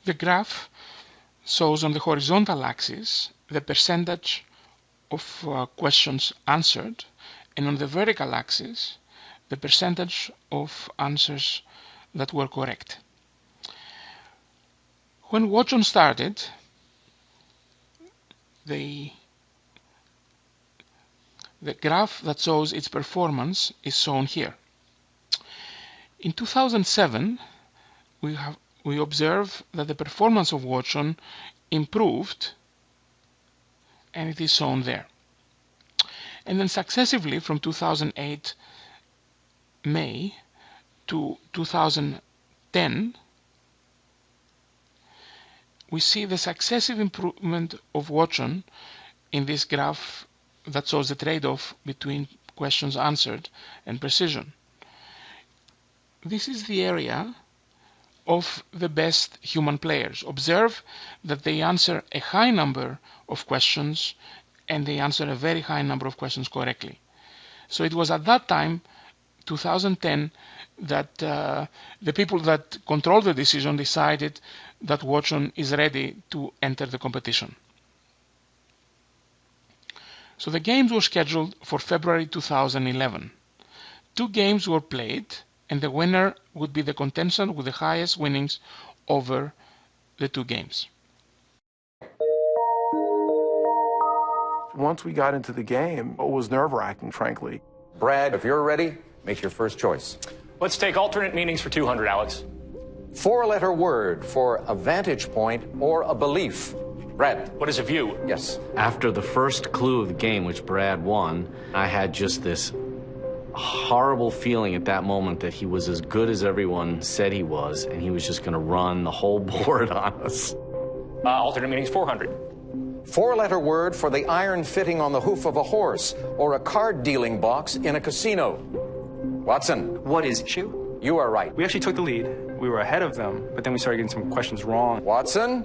The graph shows on the horizontal axis the percentage of questions answered, and on the vertical axis the percentage of answers that were correct. When Watch On started, the graph that shows its performance is shown here. In 2007, we observe that the performance of Watch On improved, and it is shown there. And then successively from 2008 May to 2010, we see the successive improvement of Watch On in this graph that shows the trade-off between questions answered and precision. This is the area of the best human players. Observe that they answer a high number of questions and they answer a very high number of questions correctly. So it was at that time, 2010, that the people that control the decision decided that Watch On is ready to enter the competition. So the games were scheduled for February 2011. 2 games were played, and the winner would be the contestant with the highest winnings over the 2 games. Once we got into the game, it was nerve-wracking, frankly. Brad, if you're ready, make your first choice. Let's take alternate meanings for 200, Alex. 4-letter word for a vantage point or a belief. Brad. What is a view? Yes. After the first clue of the game, which Brad won, I had just this horrible feeling at that moment that he was as good as everyone said he was, and he was just going to run the whole board on us. Alternate meanings 400. 4-letter word for the iron fitting on the hoof of a horse or a card dealing box in a casino. Watson. What is shoe? You are right. We actually took the lead. We were ahead of them, but then we started getting some questions wrong. Watson.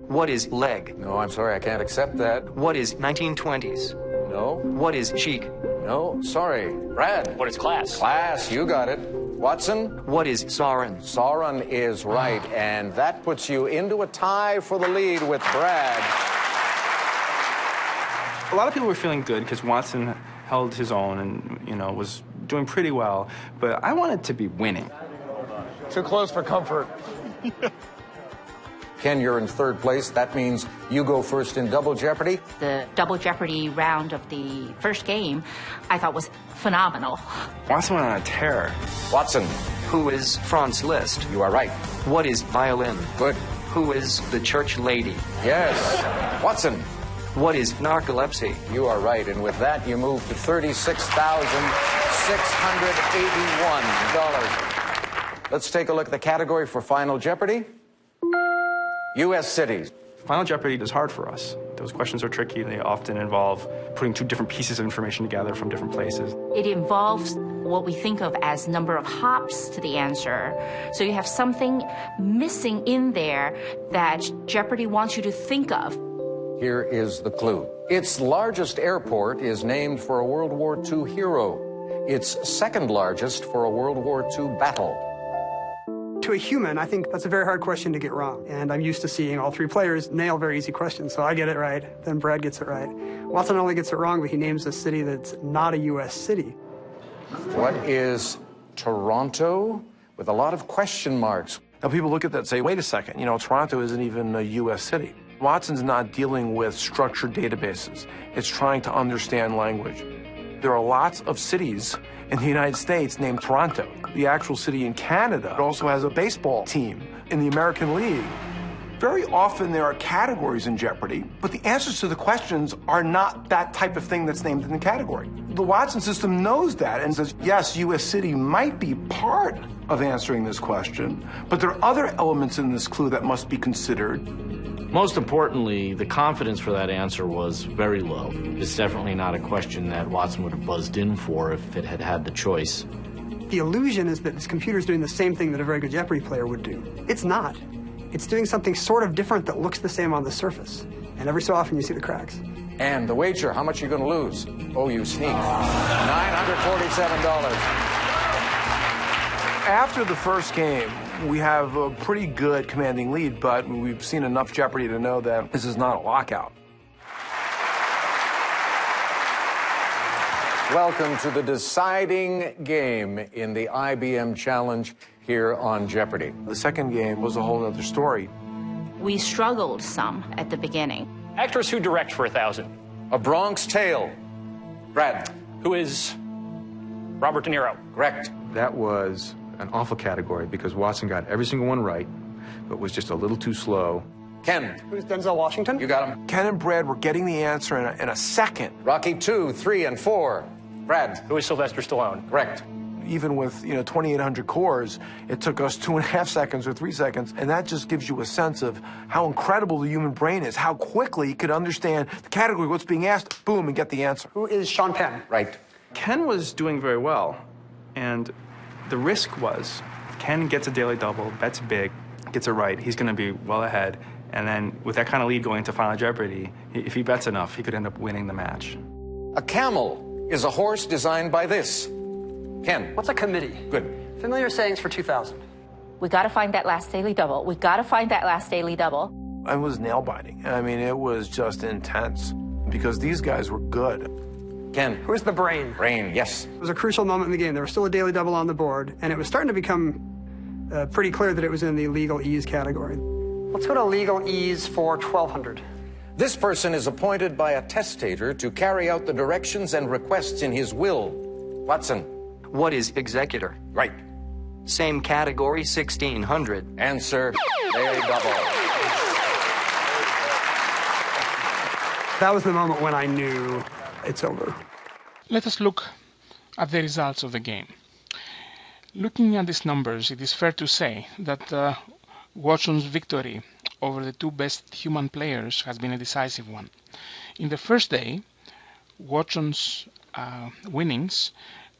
What is leg? No, I'm sorry, I can't accept that. What is 1920s? No. What is chic? No, sorry. Brad. What is class? Class, you got it. Watson. What is Sauron? Sauron is right, and that puts you into a tie for the lead with Brad. A lot of people were feeling good because Watson held his own and, was doing pretty well, but I wanted to be winning. Too close for comfort. Ken, you're in 3rd place. That means you go first in Double Jeopardy. The Double Jeopardy round of the first game I thought was phenomenal. Watson went on a tear. Watson. Who is Franz Liszt? You are right. What is violin? Good. Who is the church lady? Yes. Watson. What is narcolepsy? You are right, and with that you move to $36,681. Let's take a look at the category for Final Jeopardy. U.S. cities. Final Jeopardy is hard for us. Those questions are tricky. They often involve putting 2 different pieces of information together from different places. It involves what we think of as number of hops to the answer. So you have something missing in there that Jeopardy wants you to think of. Here is the clue. Its largest airport is named for a World War II hero. Its 2nd largest for a World War II battle. To a human, I think that's a very hard question to get wrong. And I'm used to seeing all 3 players nail very easy questions. So I get it right, then Brad gets it right. Watson only gets it wrong, but he names a city that's not a U.S. city. What is Toronto? With a lot of question marks. Now people look at that and say, wait a second, Toronto isn't even a U.S. city. Watson's not dealing with structured databases. It's trying to understand language. There are lots of cities in the United States named Toronto. The actual city in Canada also has a baseball team in the American League. Very often there are categories in Jeopardy, but the answers to the questions are not that type of thing that's named in the category. The Watson system knows that and says, yes, U.S. city might be part of answering this question, but there are other elements in this clue that must be considered. Most importantly, the confidence for that answer was very low. It's definitely not a question that Watson would have buzzed in for if it had had the choice. The illusion is that this computer's doing the same thing that a very good Jeopardy player would do. It's not. It's doing something sort of different that looks the same on the surface. And every so often you see the cracks. And the wager, how much are you going to lose? Oh, you sneak. $947. After the first game, We have a pretty good commanding lead, but we've seen enough Jeopardy to know that this is not a lockout. Welcome to the deciding game in the IBM Challenge here on Jeopardy. The second game was a whole other story. We struggled some at the beginning. Actors who direct for 1,000. A Bronx Tale. Brad. Who is Robert De Niro. Correct. That was an awful category because Watson got every single one right, but was just a little too slow. Ken. Who's Denzel Washington? You got him. Ken and Brad were getting the answer in a second. Rocky 2, 3, and 4. Brad. Who is Sylvester Stallone. Correct. Even with 2,800 cores, it took us 2.5 seconds or 3 seconds, and that just gives you a sense of how incredible the human brain is, how quickly it could understand the category, what's being asked, boom, and get the answer. Who is Sean Penn? Right. Ken was doing very well, and the risk was if Ken gets a daily double, bets big, gets it right, he's going to be well ahead, and then with that kind of lead going into Final Jeopardy, if he bets enough, he could end up winning the match. A camel is a horse designed by this. Ken. What's a committee? Good. Familiar sayings for 2000. We got to find that last daily double. We got to find that last daily double. It was nail-biting. I mean, it was just intense because these guys were good. Ken. Who's the brain? Brain, yes. It was a crucial moment in the game. There was still a daily double on the board, and it was starting to become pretty clear that it was in the legal ease category. Let's go to legal ease for 1200. This person is appointed by a testator to carry out the directions and requests in his will. Watson. What is executor? Right. Same category, 1600. Answer, daily double. That was the moment when I knew it's over. Let us look at the results of the game. Looking at these numbers, it is fair to say that Watson's victory over the two best human players has been a decisive one. In the first day, Watson's winnings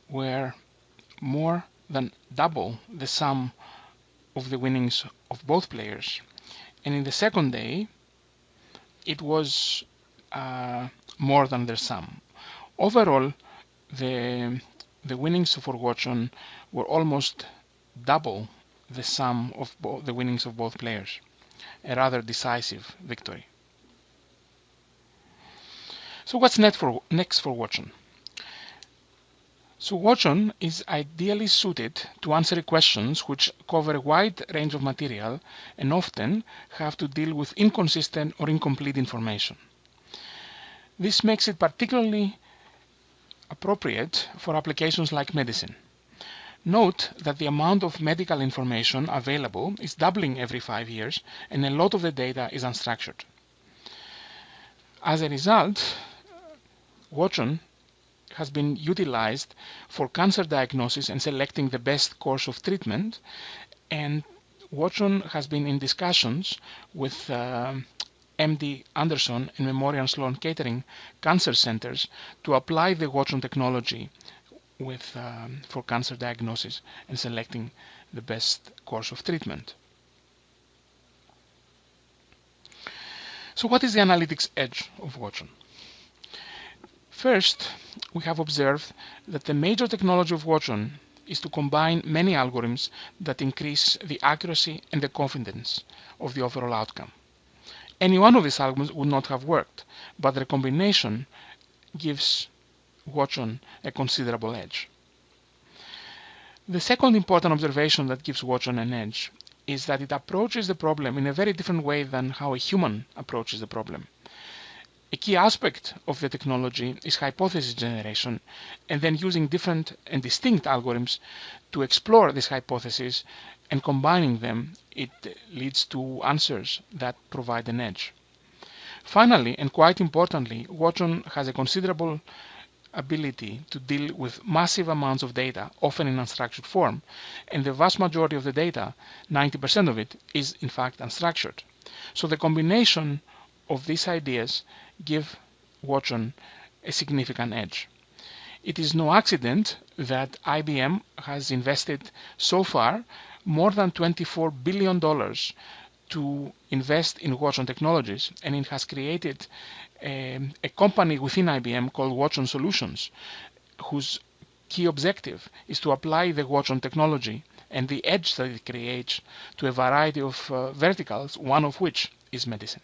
were more than double the sum of the winnings of both players. And in the second day, it was more than their sum. Overall, the winnings for Watson were almost double the sum of the winnings of both players. A rather decisive victory. So what's next for Watson? So Watson is ideally suited to answer questions which cover a wide range of material and often have to deal with inconsistent or incomplete information. This makes it particularly appropriate for applications like medicine. Note that the amount of medical information available is doubling every 5 years, and a lot of the data is unstructured. As a result, Watson has been utilized for cancer diagnosis and selecting the best course of treatment, and Watson has been in discussions with MD Anderson and Memorial Sloan Kettering cancer centers to apply the Watson technology for cancer diagnosis and selecting the best course of treatment. So what is the analytics edge of Watson? First, we have observed that the major technology of Watson is to combine many algorithms that increase the accuracy and the confidence of the overall outcome. Any one of these algorithms would not have worked, but their combination gives Watson a considerable edge. The second important observation that gives Watson an edge is that it approaches the problem in a very different way than how a human approaches the problem. A key aspect of the technology is hypothesis generation, and then using different and distinct algorithms to explore this hypothesis, and combining them, it leads to answers that provide an edge. Finally, and quite importantly, Watson has a considerable ability to deal with massive amounts of data, often in unstructured form, and the vast majority of the data, 90% of it, is in fact unstructured. So the combination of these ideas give Watson a significant edge. It is no accident that IBM has invested so far more than $24 billion to invest in Watson technologies, and it has created a company within IBM called Watson Solutions, whose key objective is to apply the Watson technology and the edge that it creates to a variety of verticals, one of which is medicine.